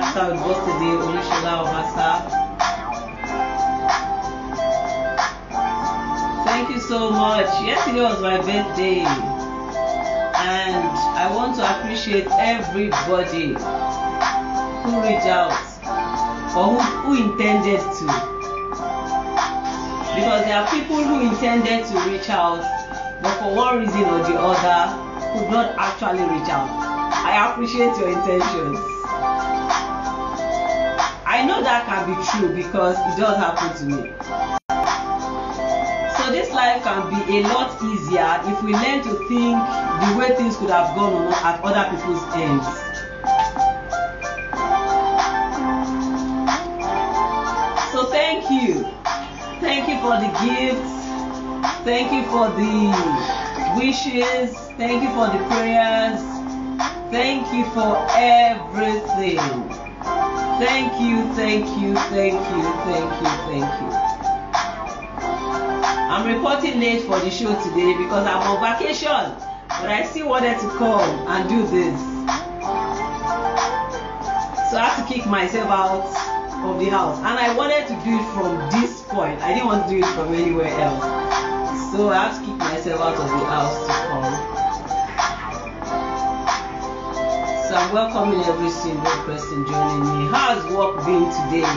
with Bosede Olusola-Obasa. Thank you so much. Yesterday was my birthday, and I want to appreciate everybody who reached out or who intended to, because there are people who intended to reach out but for one reason or the other could not actually reach out. I appreciate your intentions. I know that can be true because it does happen to me. So this life can be a lot easier if we learn to think the way things could have gone on at other people's ends. So thank you. Thank you for the gifts. Thank you for the wishes. Thank you for the prayers. Thank you for everything. Thank you, thank you, thank you, thank you, thank you. I'm reporting late for the show today because I'm on vacation, but I still wanted to come and do this. So I have to kick myself out of the house, and I wanted to do it from this point. I didn't want to do it from anywhere else. So I have to kick myself out of the house to come. So I'm welcoming every single person joining me. How's work been today?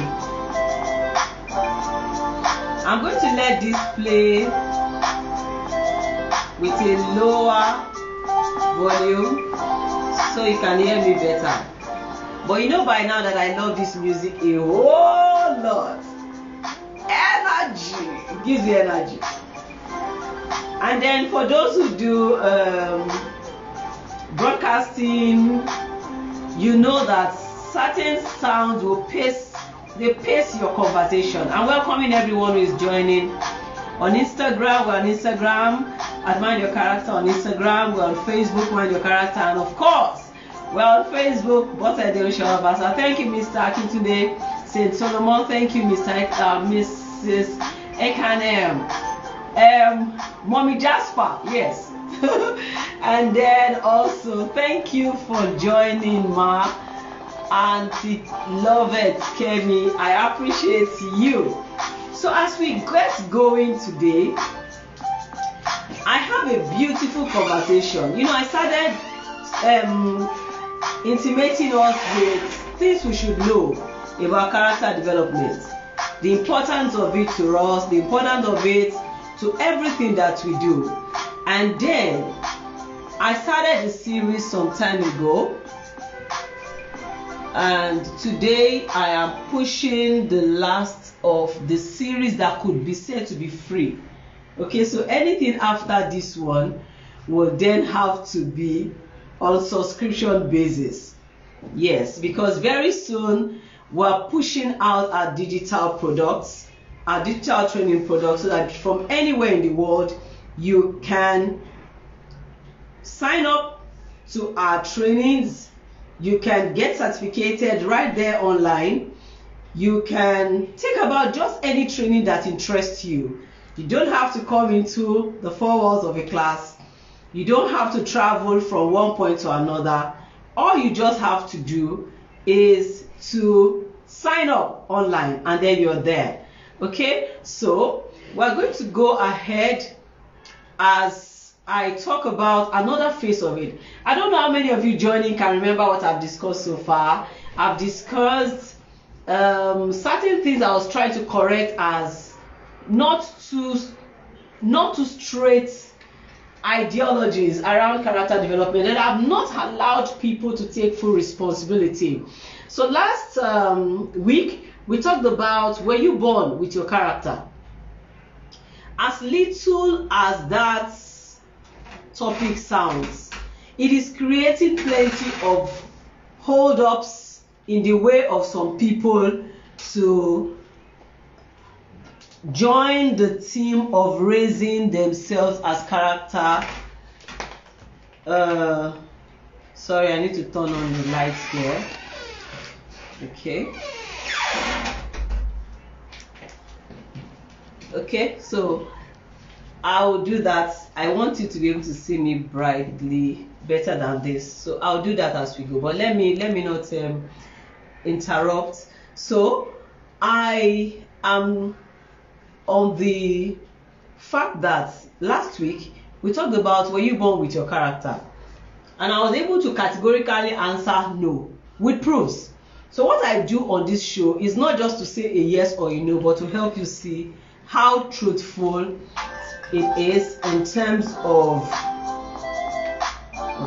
I'm going to let this play with a lower volume so you can hear me better. But you know by now that I love this music a whole lot. Energy. It gives me energy. And then for those who do broadcasting, you know that certain sounds will pace your conversation. I'm welcoming everyone who is joining on Instagram. We're on Instagram at Mind Your Character on Instagram. We're on Facebook, Mind Your Character, and of course we're on Facebook, Bosede Olusola-Obasa. Thank you, Mr. Akintunde Saint Solomon. Thank you, Mrs. Ekanem. Mommy Jasper, yes. And then also thank you for joining Ma Auntie Lovett Kemi. I appreciate you. So as we get going today, I have a beautiful conversation. You know, I started intimating us with things we should know about character development, the importance of it to us, the importance of it to everything that we do. And then I started a series some time ago and today I am pushing the last of the series that could be said to be free. Okay, so anything after this one will then have to be on subscription basis. Yes, because very soon we're pushing out our digital products, our digital training products, so that from anywhere in the world you can sign up to our trainings. You can get certificated right there online. You can take about just any training that interests you. You don't have to come into the four walls of a class. You don't have to travel from one point to another. All you just have to do is to sign up online and then you're there. Okay, so we're going to go ahead as I talk about another phase of it. I don't know how many of you joining can remember what I've discussed so far. I've discussed certain things I was trying to correct as not too straight ideologies around character development, and I've not allowed people to take full responsibility. So last week we talked about, were you born with your character? As little as that topic sounds, it is creating plenty of hold-ups in the way of some people to join the team of raising themselves as character. Sorry, I need to turn on the lights here. Okay, so I will do that. I want you to be able to see me brightly better than this, so I'll do that as we go, but let me not interrupt. So I am on the fact that last week we talked about, were you born with your character? And I was able to categorically answer no with proofs. So what I do on this show is not just to say a yes or a no, but to help you see how truthful it is in terms of,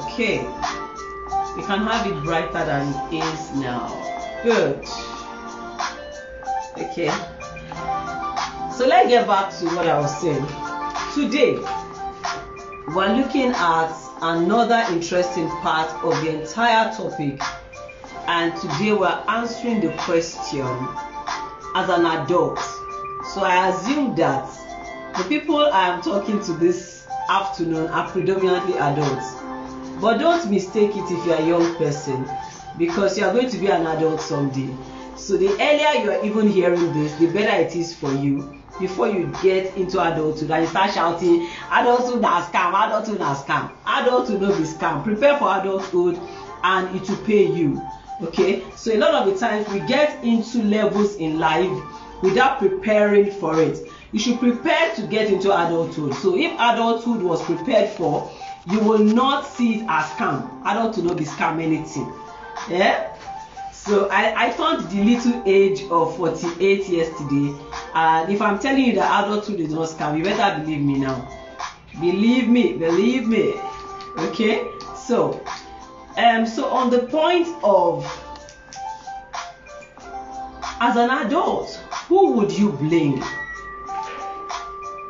okay, you can have it brighter than it is now. Good. Okay, so let's get back to what I was saying. Today we're looking at another interesting part of the entire topic, and today we're answering the question as an adult. So I assume that the people I am talking to this afternoon are predominantly adults, but don't mistake it if you're a young person, because you are going to be an adult someday. So the earlier you are even hearing this, the better it is for you before you get into adulthood and you start shouting, adulthood na scam, adulthood na scam. Adulthood no be scam. Prepare for adulthood and it will pay you. Okay, so a lot of the times we get into levels in life without preparing for it. You should prepare to get into adulthood. So if adulthood was prepared for, you will not see it as scam. Adulthood no be scam anything. Yeah. So I turned the little age of 48 yesterday, and if I'm telling you that adulthood is not scam, you better believe me now. Believe me. Okay. So on the point of, as an adult, who would you blame?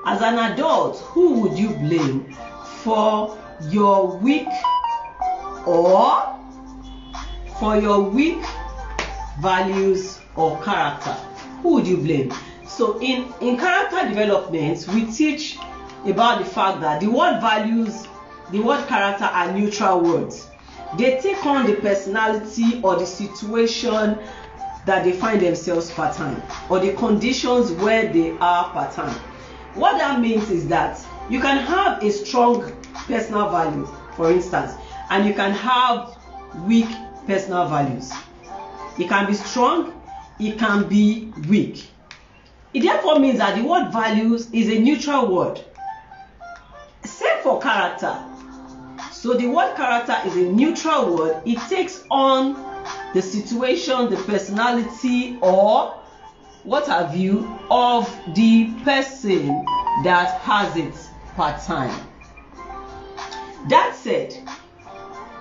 As an adult, who would you blame for your weak values or character? Who would you blame? So in character development, we teach about the fact that the word values, the word character are neutral words. They take on the personality or the situation that they find themselves per time, or the conditions where they are per time. What that means is that you can have a strong personal value, for instance, and you can have weak personal values. It can be strong, it can be weak. It therefore means that the word values is a neutral word. Same for character. So the word character is a neutral word. It takes on the situation, the personality, or what have you, of the person that has it per time. That said,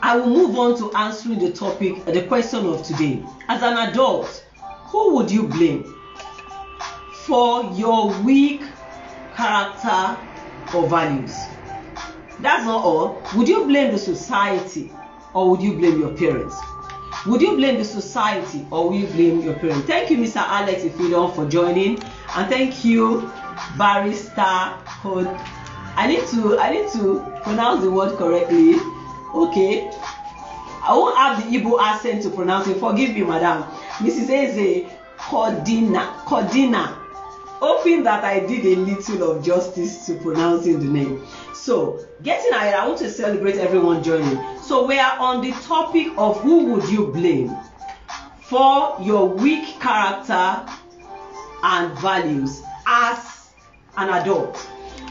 I will move on to answering the topic, the question of today. As an adult, who would you blame for your weak character or values? That's not all. Would you blame the society or would you blame your parents? Would you blame the society or will you blame your parents? Thank you, Mr. Alex Ifidon, for joining, and thank you, Barrister Code. I need to pronounce the word correctly. Okay. I won't have the Igbo accent to pronounce it. Forgive me, madam. Mrs. Eze Cordina. Hoping that I did a little of justice to pronouncing the name. So, getting ahead, I want to celebrate everyone joining. So, we are on the topic of who would you blame for your weak character and values as an adult.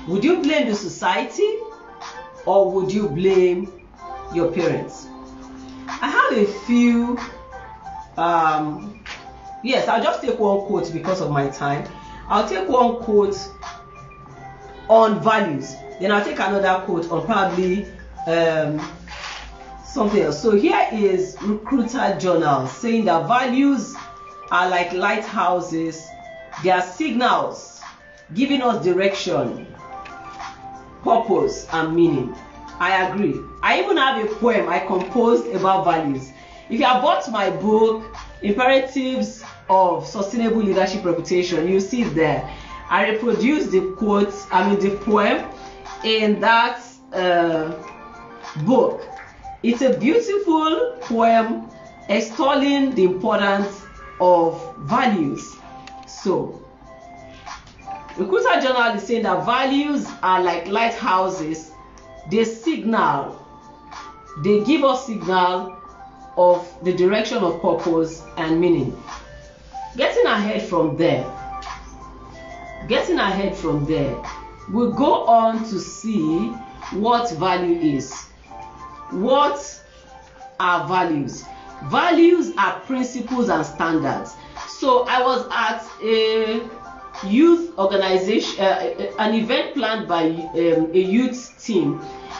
Would you blame the society or would you blame your parents? I have a few, yes, I'll just take one quote because of my time. I'll take one quote on values, then I'll take another quote on probably something else. So here is Recruiter Journal saying that values are like lighthouses. They are signals giving us direction, purpose, and meaning. I agree. I even have a poem I composed about values. If you have bought my book, Imperatives of Sustainable Leadership Reputation, you see it there. I reproduced the the poem in that book. It's a beautiful poem extolling the importance of values. So, Recruiter Journal is saying that values are like lighthouses. They signal, they give us signal of the direction of purpose and meaning. Getting ahead from there, we'll go on to see what value is. What are values? Values are principles and standards. So I was at a youth organization, an event planned by a youth team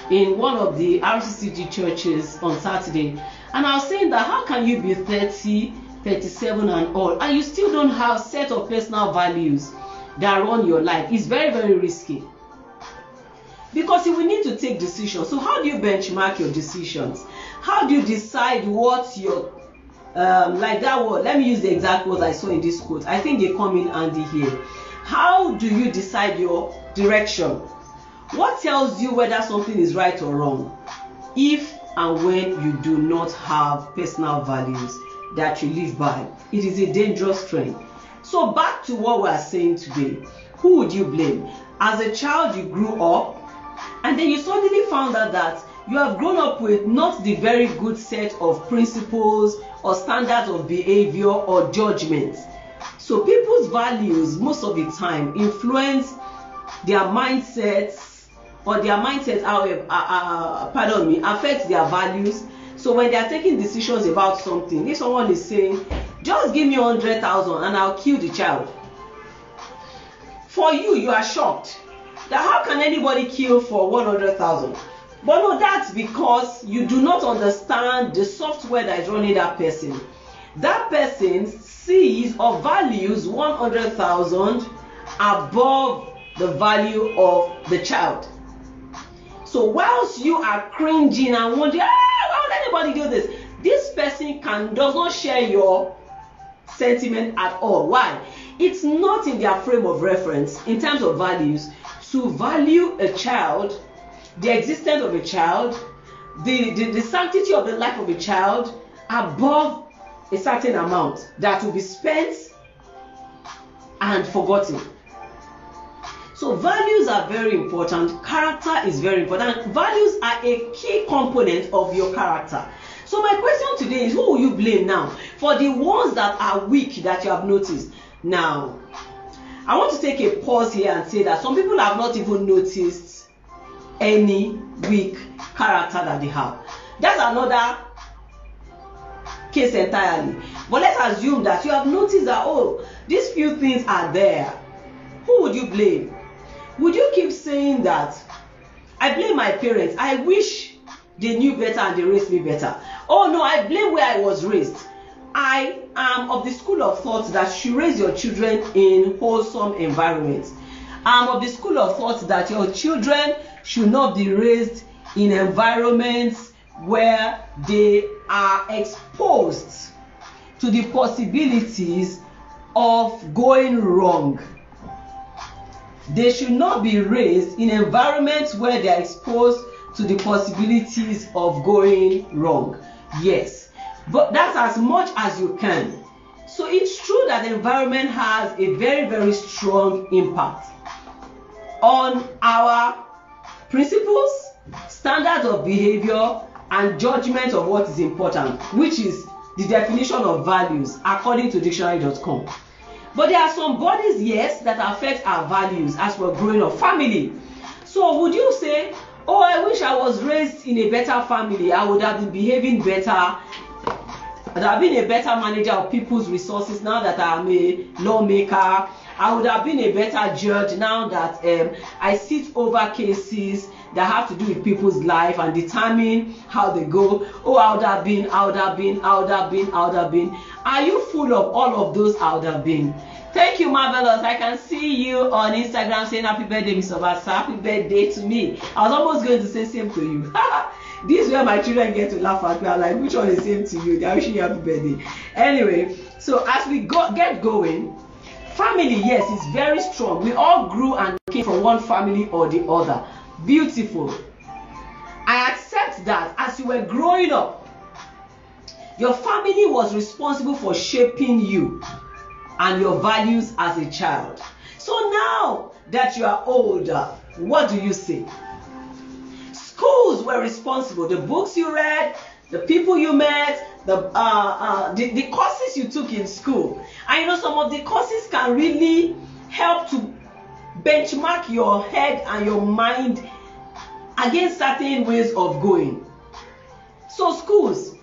in one of the RCCG churches on Saturday, and I was saying that how can you be 30, 37 and all, and you still don't have a set of personal values that run your life? It's very, very risky, because you will need to take decisions. So how do you benchmark your decisions? How do you decide what your like that word, let me use the exact words I saw in this quote. I think they come in handy here. How do you decide your direction? What tells you whether something is right or wrong if and when you do not have personal values that you live by? It is a dangerous trend. So back to what we are saying today. Who would you blame? As a child, you grew up and then you suddenly found out that you have grown up with not the very good set of principles or standards of behavior or judgments. So people's values most of the time influence their mindsets, or their mindsets, however, affects their values. So when they are taking decisions about something, if someone is saying, just give me 100,000 and I'll kill the child, for you, you are shocked that how can anybody kill for 100,000? But no, that's because you do not understand the software that is running that person. That person sees or values 100,000 above the value of the child. So whilst you are cringing and wondering, why would anybody do this? This person does not share your sentiment at all. Why? It's not in their frame of reference in terms of values to value a child, the existence of a child, the sanctity of the life of a child above a certain amount that will be spent and forgotten. So values are very important. Character is very important. Values are a key component of your character. So my question today is, who will you blame now for the ones that are weak that you have noticed? Now, I want to take a pause here and say that some people have not even noticed any weak character that they have. That's another case entirely. But let's assume that you have noticed that, oh, these few things are there. Who would you blame? Would you keep saying that I blame my parents? I wish they knew better and they raised me better. Oh no, I blame where I was raised. I am of the school of thought that you should raise your children in wholesome environments. I'm of the school of thought that your children should not be raised in environments where they are exposed to the possibilities of going wrong. They should not be raised in environments where they are exposed to the possibilities of going wrong. Yes, but that's as much as you can. So it's true that the environment has a very, very strong impact on our principles, standards of behavior, and judgment of what is important, which is the definition of values according to dictionary.com. But there are some bodies, yes, that affect our values as we're growing up. Family. So would you say, oh, I wish I was raised in a better family, I would have been behaving better, I would have been a better manager of people's resources now that I'm a lawmaker, I would have been a better judge now that I sit over cases that have to do with people's life and determine how they go. Oh, I would have been. Are you full of all of those I would have been? Thank you, marvelous. I can see you on Instagram saying happy birthday, Miss Obasa. Happy birthday to me. I was almost going to say same to you. This is where my children get to laugh at me. I'm like, which one is same to you? They're wishing you happy birthday. Anyway, so as we get going, family, yes, is very strong. We all grew and came from one family or the other. Beautiful. I accept that as you were growing up, your family was responsible for shaping you and your values as a child. So now that you are older, what do you say? Schools were responsible. The books you read, the people you met, the courses you took in school. And you know, some of the courses can really help to benchmark your head and your mind against certain ways of going. So schools,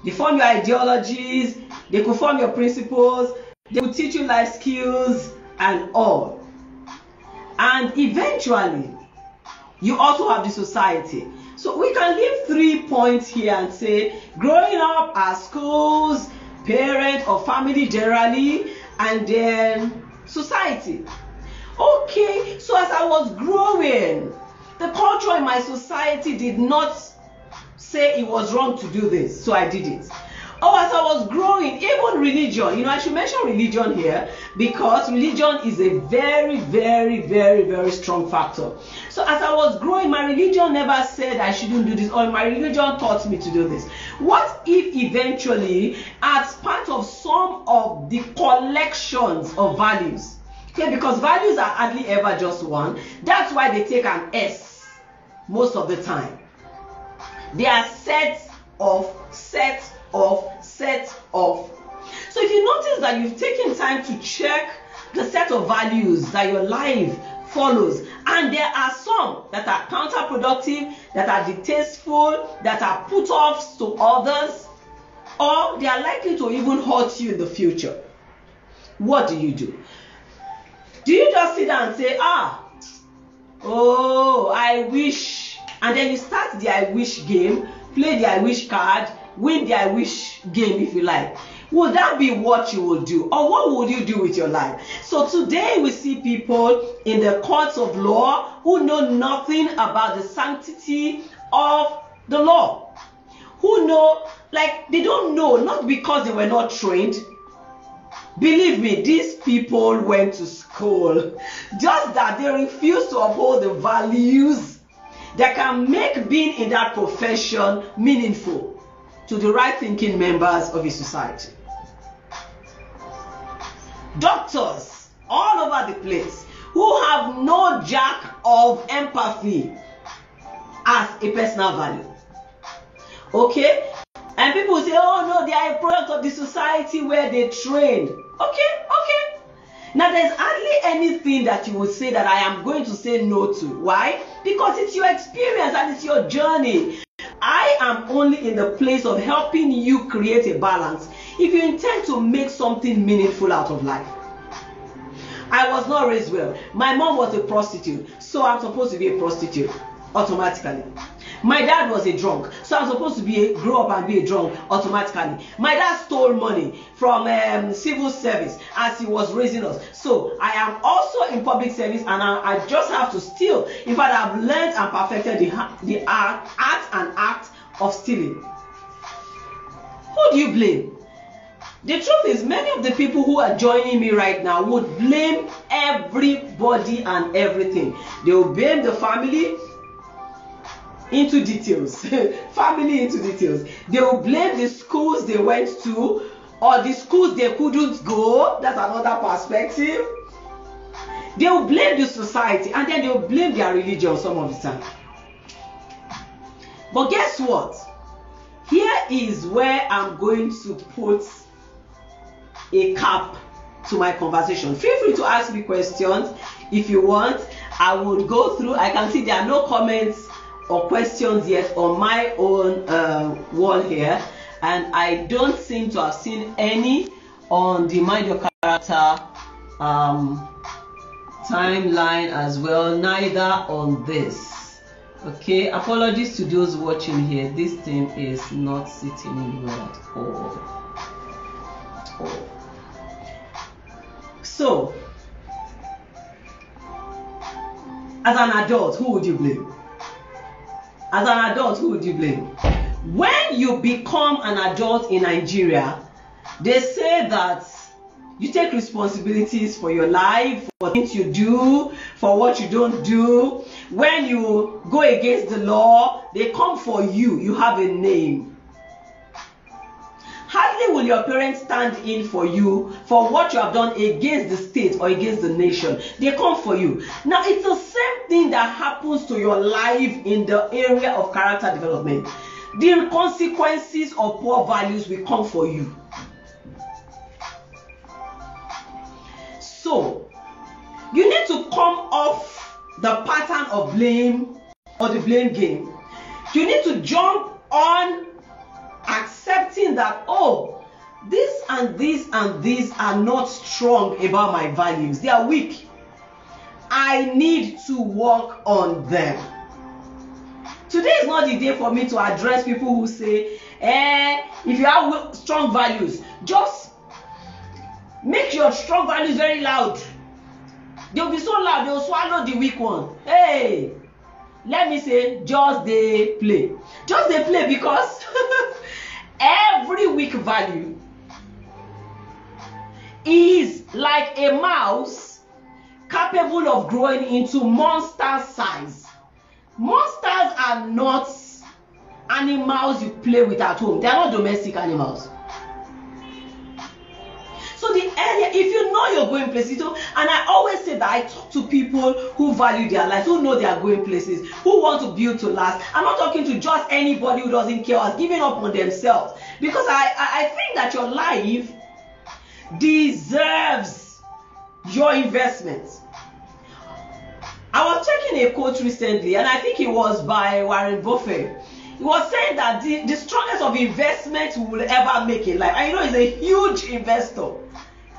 they form your ideologies, they could form your principles, they will teach you life skills and all. And eventually, you also have the society. So we can leave 3 points here and say, growing up are schools, parents or family generally, and then society. Okay, so as I was growing, the culture in my society did not say it was wrong to do this, so I did it. Or as I was growing, even religion, you know, I should mention religion here because religion is a very, very, very, very strong factor. So as I was growing, my religion never said I shouldn't do this, or my religion taught me to do this. What if eventually, as part of some of the collections of values, okay, because values are hardly ever just one, that's why they take an S most of the time. They are sets of. So if you notice that you've taken time to check the set of values that your life follows, and there are some that are counterproductive, that are distasteful, that are put-offs to others, or they are likely to even hurt you in the future, what do? Do you just sit down and say, oh, I wish, and then you start the I wish game, play the I wish card, win the I wish game if you like? Would that be what you will do? Or what would you do with your life? So today we see people in the courts of law who know nothing about the sanctity of the law. Who know, like they don't know, not because they were not trained. Believe me, these people went to school. Just that they refuse to uphold the values that can make being in that profession meaningful to the right thinking members of a society. Doctors all over the place who have no jack of empathy as a personal value. Okay? And people say, oh no, they are a product of the society where they trained. Okay. Now there's hardly anything that you would say that I am going to say no to. Why? Because it's your experience and it's your journey. I am only in the place of helping you create a balance if you intend to make something meaningful out of life. I was not raised well. My mom was a prostitute, so I'm supposed to be a prostitute automatically. My dad was a drunk, so I'm supposed to grow up and be a drunk automatically. My dad stole money from civil service as he was raising us. So I am also in public service, and I just have to steal. In fact, I've learned and perfected the art of stealing. Who do you blame? The truth is, many of the people who are joining me right now would blame everybody and everything. They will blame the family into details. Family into details. They will blame the schools they went to or the schools they couldn't go. That's another perspective. They will blame the society, and then they will blame their religion some of the time. But guess what? Here is where I'm going to put a cap to my conversation. Feel free to ask me questions if you want. I would go through. I can see there are no comments or questions yet on my own wall here, and I don't seem to have seen any on the Mind Your Character timeline as well, neither on this. Okay, apologies to those watching here. This thing is not sitting in well at all. So, as an adult, who would you blame? As an adult, who would you blame? When you become an adult in Nigeria, they say that you take responsibilities for your life, for things you do, for what you don't do. When you go against the law, they come for you. You have a name. Hardly will your parents stand in for you for what you have done against the state or against the nation. They come for you. Now, it's the same thing that happens to your life in the area of character development. The consequences of poor values will come for you. So, you need to come off the pattern of blame or the blame game. You need to jump on accepting that, oh, this and this and this are not strong about my values. They are weak. I need to work on them. Today is not the day for me to address people who say, if you have strong values, just make your strong values very loud. They'll be so loud, they'll swallow the weak one. Hey, let me say, just they play. Just they play, because every weak value is like a mouse capable of growing into monster size. Monsters are not animals you play with at home. They are not domestic animals. So the area, if you know you're going places, and I always say that I talk to people who value their lives, who know they are going places, who want to build to last. I'm not talking to just anybody who doesn't care or has given up on themselves, because I think that your life deserves your investment. I was checking a quote recently, and I think it was by Warren Buffett. He was saying that the strongest of investments we will ever make in life, and you know he's a huge investor.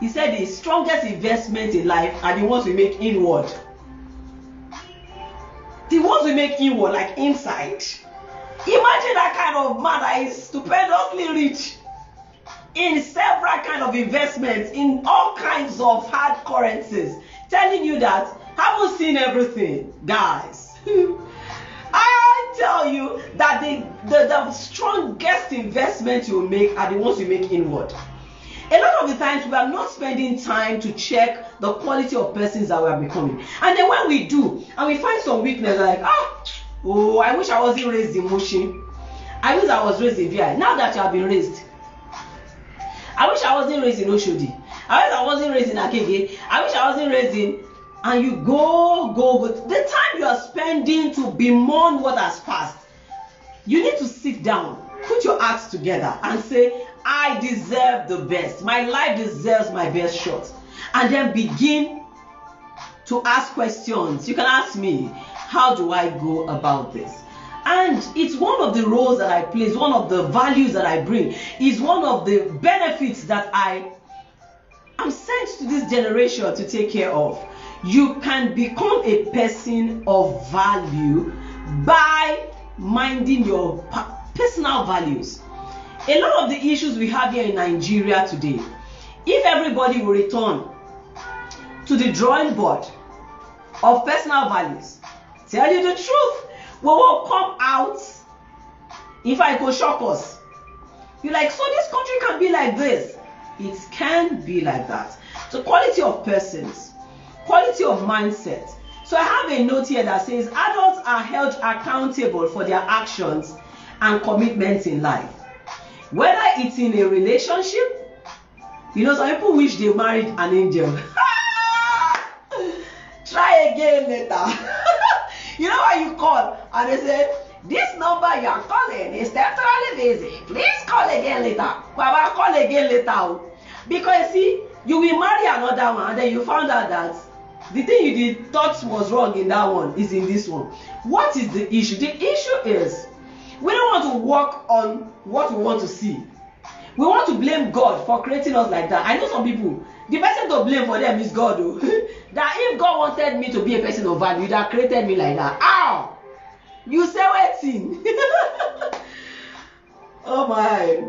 He said the strongest investments in life are the ones we make inward. The ones we make inward, like inside. Imagine that kind of man that is stupendously rich in several kind of investments, in all kinds of hard currencies, telling you that haven't seen everything, guys. I tell you that the strongest investments you make are the ones you make inward. A lot of the times we are not spending time to check the quality of persons that we are becoming. And then when we do, and we find some weakness, like, oh, I wish I wasn't raised in Mushin. I wish I was raised in VI. Now that you have been raised, I wish I wasn't raised in Oshodi. I wish I wasn't raised in Akege. I wish I wasn't raised in... And you go. The time you are spending to bemoan what has passed, you need to sit down, put your acts together and say, I deserve the best. My life deserves my best shot. And then begin to ask questions. You can ask me, how do I go about this? And it's one of the roles that I play, it's one of the values that I bring, it's one of the benefits that I am sent to this generation to take care of. You can become a person of value by minding your personal values. A lot of the issues we have here in Nigeria today, if everybody will return to the drawing board of personal values, tell you the truth, we will come out. If I go shock us, you're like, so this country can be like this. It can be like that. So quality of persons, quality of mindset. So I have a note here that says adults are held accountable for their actions and commitments in life. Whether it's in a relationship, you know, some people wish they married an angel. Try again later. You know why you call and they say, this number you are calling is temporarily busy. Please call again later. Baba, call again later. Because see, you will marry another one and then you found out that the thing you did thought was wrong in that one is in this one. What is the issue? The issue is we don't want to work on what we want to see. We want to blame God for creating us like that. I know some people, the person to blame for them is God. That if God wanted me to be a person of value, that created me like that. Ow! You say waiting. Oh my.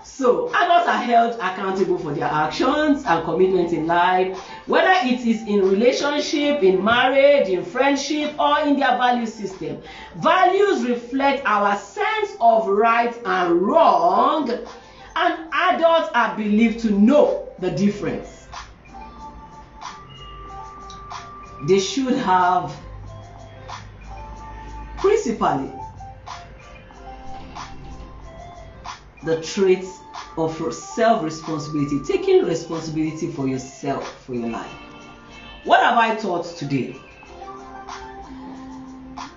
So adults are held accountable for their actions and commitments in life, whether it is in relationship, in marriage, in friendship, or in their value system. Values reflect our sense of right and wrong, and adults are believed to know the difference. They should have principally the traits of self-responsibility, taking responsibility for yourself, for your life. What have I taught today?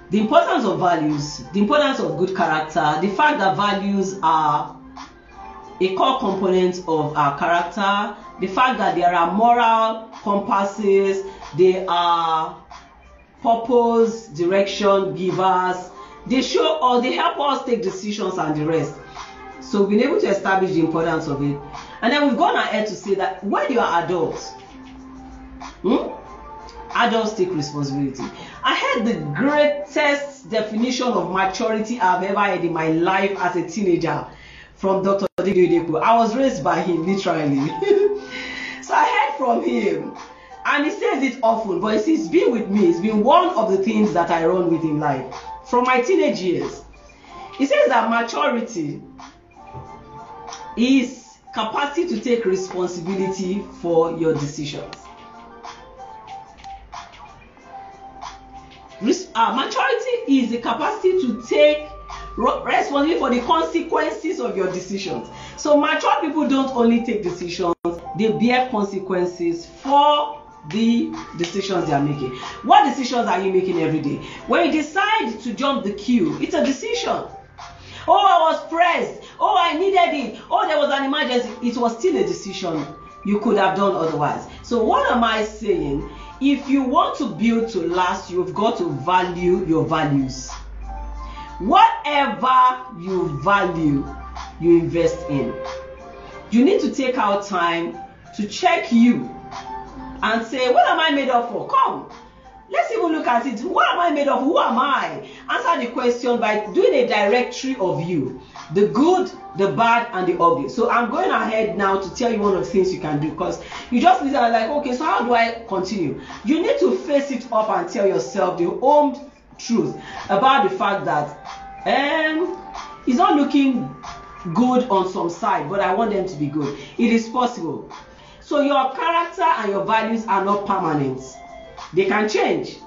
The importance of values, the importance of good character, the fact that values are a core component of our character, the fact that there are moral compasses, they are purpose, direction givers, they show or they help us take decisions and the rest. So we've been able to establish the importance of it. And then we've gone ahead to say that when you are adults, adults take responsibility. I had the greatest definition of maturity I've ever had in my life as a teenager from Dr. Dideku. I was raised by him, literally. So I heard from him. And he says it often, but it's been with me. It's been one of the things that I run with in life from my teenage years. He says that maturity is capacity to take responsibility for your decisions. Maturity is the capacity to take responsibility for the consequences of your decisions. So mature people don't only take decisions, they bear consequences for the decisions they are making. What decisions are you making every day? When you decide to jump the queue, it's a decision. Oh, I was pressed. Oh, I needed it. Oh, there was an emergency. It was still a decision you could have done otherwise. So what am I saying? If you want to build to last, you've got to value your values. Whatever you value, you invest in. You need to take out time to check you and say, what am I made of for? Come. Let's even look at it. What am I made of? Who am I? Answer the question by doing a directory of you. The good, the bad, and the ugly. So I'm going ahead now to tell you one of the things you can do, because you just listen and like, okay, so how do I continue? You need to face it up and tell yourself the home truth about the fact that it's not looking good on some side, but I want them to be good. It is possible. So your character and your values are not permanent. They can change.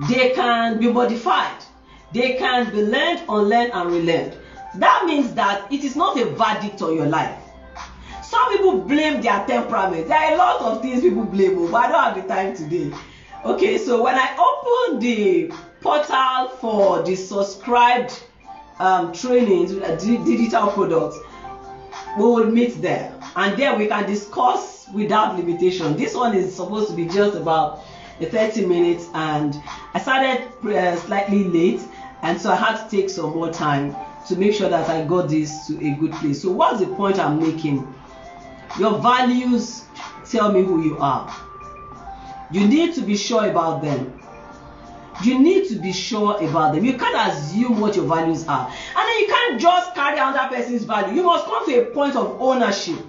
They can be modified. They can be learned, unlearned, and relearned. That means that it is not a verdict on your life. Some people blame their temperament. There are a lot of things people blame, but I don't have the time today. Okay, so when I open the portal for the subscribed trainings, digital products, we will meet there. And there we can discuss without limitation. This one is supposed to be just about 30 minutes, and I started slightly late, and so I had to take some more time to make sure that I got this to a good place. So what's the point I'm making? Your values tell me who you are. You need to be sure about them. You need to be sure about them. You can't assume what your values are. And then you can't just carry another person's value. You must come to a point of ownership.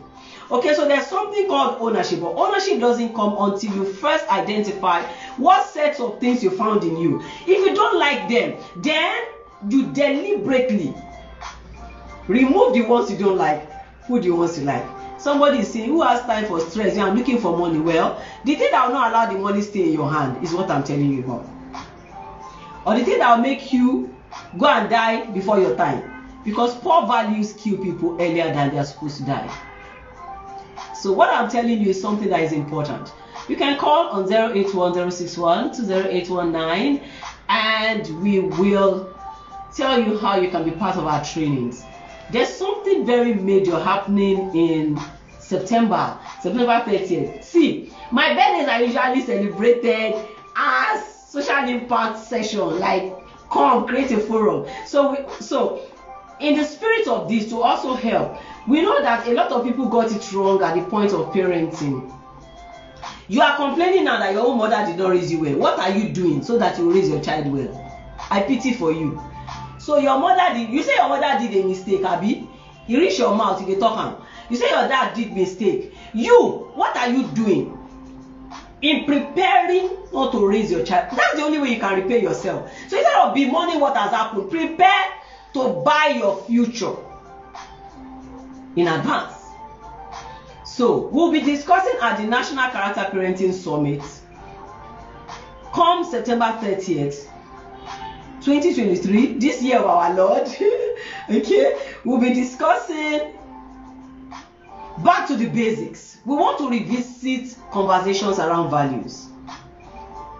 Okay, so there's something called ownership, but ownership doesn't come until you first identify what sets of things you found in you. If you don't like them, then you deliberately remove the ones you don't like, put the ones you like. Somebody is saying, who has time for stress? Yeah, I'm looking for money. Well, the thing that will not allow the money stay in your hand is what I'm telling you about. Or the thing that will make you go and die before your time. Because poor values kill people earlier than they are supposed to die. So what I'm telling you is something that is important. You can call on 081-061-20819 and we will tell you how you can be part of our trainings. There's something very major happening in September 30th. See, my birthdays are usually celebrated as social impact session, like come create a forum. So in the spirit of this, to also help, we know that a lot of people got it wrong at the point of parenting. You are complaining now that your own mother did not raise you well. What are you doing so that you raise your child well? I pity for you. So your mother did, you say your mother did a mistake, Abi? You reach your mouth, you talk am. You say your dad did mistake. You, what are you doing in preparing not to raise your child? That's the only way you can repair yourself. So instead of bemoaning what has happened, prepare to buy your future in advance. So we'll be discussing at the National Character Parenting Summit come September 30th, 2023, this year of our Lord. Okay, we'll be discussing back to the basics. We want to revisit conversations around values.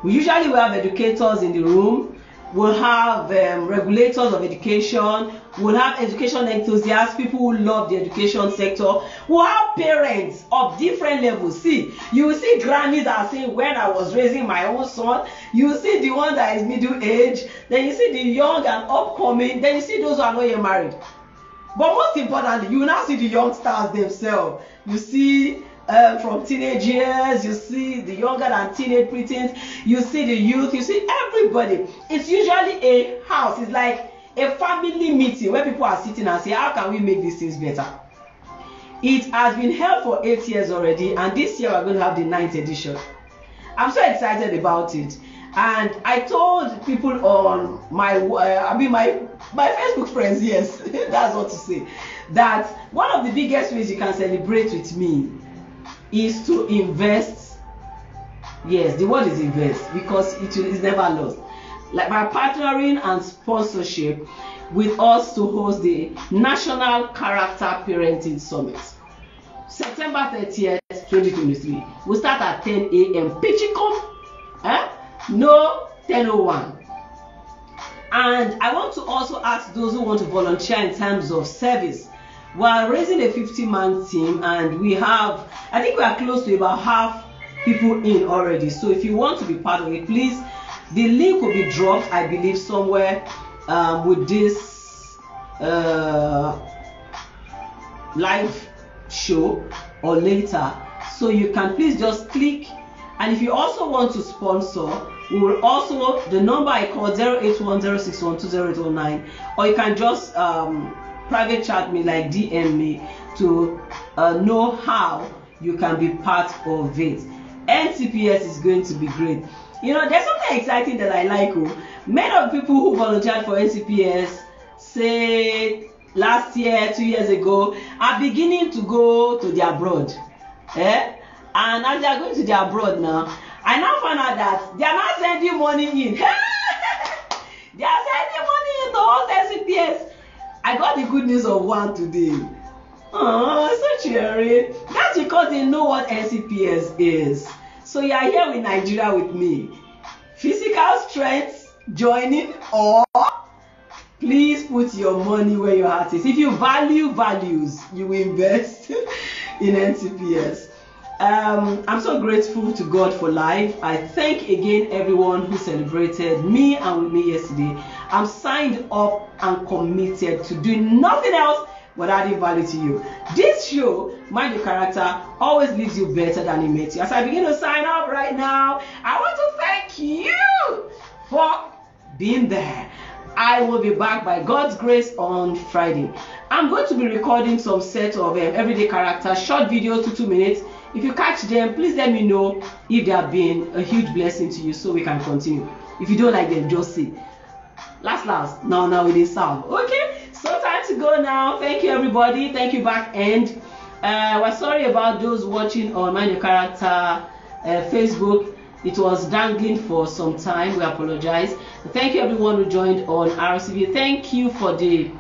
We usually will have educators in the room. We'll have regulators of education. We'll have education enthusiasts, people who love the education sector. We'll have parents of different levels. See, you will see grannies that are saying, when I was raising my own son. You will see the one that is middle age. Then you see the young and upcoming. Then you see those who are not yet married. But most importantly, you will now see the youngsters themselves. You see from teenage years, you see the younger than teenage preteens, you see the youth, you see everybody. It's usually a house. It's like a family meeting where people are sitting and say, how can we make these things better? It has been held for 8 years already, and this year we're going to have the 9th edition. I'm so excited about it. And I told people on my Facebook friends, yes, that's what to say, that one of the biggest ways you can celebrate with me is to invest. Yes, the word is invest, because it is never lost. Like by partnering and sponsorship with us to host the National Character Parenting Summit, September 30th, 2023. We'll start at 10 a.m. Pichicom, no 10:01. And I want to also ask those who want to volunteer in terms of service. We are raising a 50-man team, and we have, I think we are close to about half people in already. So if you want to be part of it, please, the link will be dropped, I believe, somewhere with this live show or later. So you can please just click. And if you also want to sponsor, we will also, the number I call 081-061-20819, or you can just private chat me, like DM me, to know how you can be part of it. NCPS is going to be great. You know, there's something exciting that I like. Many of the people who volunteered for NCPS, say last year, 2 years ago, are beginning to go to their abroad. And as they are going to their abroad now, I now find out that they are not sending money in. They are sending money in to host NCPS. I got the good news of one today. Oh, so cheering. That's because they know what NCPS is. So you are here with Nigeria with me. Physical strength joining, or please put your money where your heart is. If you value values, you will invest in NCPS. I'm so grateful to God for life. I thank again everyone who celebrated me and with me yesterday. I'm signed up and committed to doing nothing else but adding value to you. This show, Mind Your Character, always leaves you better than it met you. As I begin to sign up right now, I want to thank you for being there. I will be back by God's grace on Friday. I'm going to be recording some set of everyday characters, short videos, 2 minutes. If you catch them, please let me know if they have been a huge blessing to you so we can continue. If you don't like them, just say last now it is sound. Okay, so time to go now. Thank you everybody. Thank you back end. We're sorry about those watching on Mind Your Character Facebook. It was dangling for some time. We apologize. Thank you everyone who joined on RCB. Thank you for the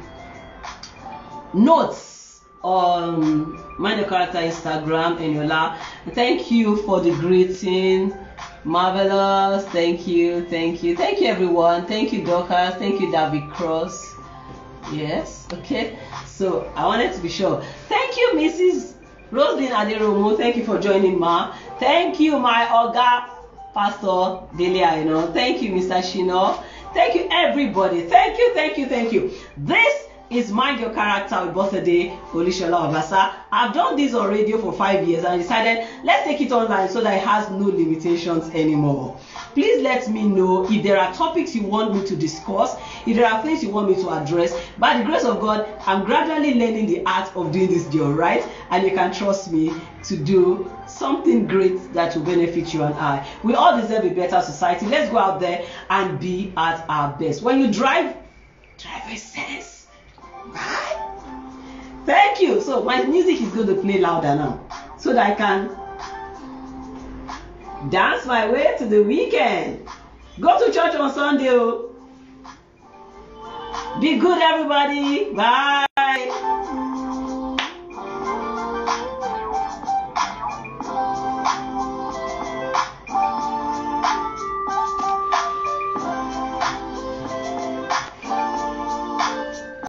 notes on Mind Your Character Instagram and your lab. Thank you for the greeting. Marvelous. Thank you everyone. Thank you Dorcas. Thank you David Cross. Yes, okay, so I wanted to be sure. Thank you Mrs. Roslyn Aderomo. Thank you for joining, ma. Thank you my Oga Pastor Delia, thank you Mr. Shino. Thank you everybody. Thank you. This is Mind Your Character with Bosede Olusola-Obasa. I've done this on radio for 5 years and I decided let's take it online so that it has no limitations anymore. Please let me know if there are topics you want me to discuss, if there are things you want me to address. By the grace of God, I'm gradually learning the art of doing this job, right? And you can trust me to do something great that will benefit you and I. We all deserve a better society. Let's go out there and be at our best. When you drive with sense. Right? Thank you. So my music is going to play louder now so that I can dance my way to the weekend. Go to church on Sunday. Be good everybody. Bye.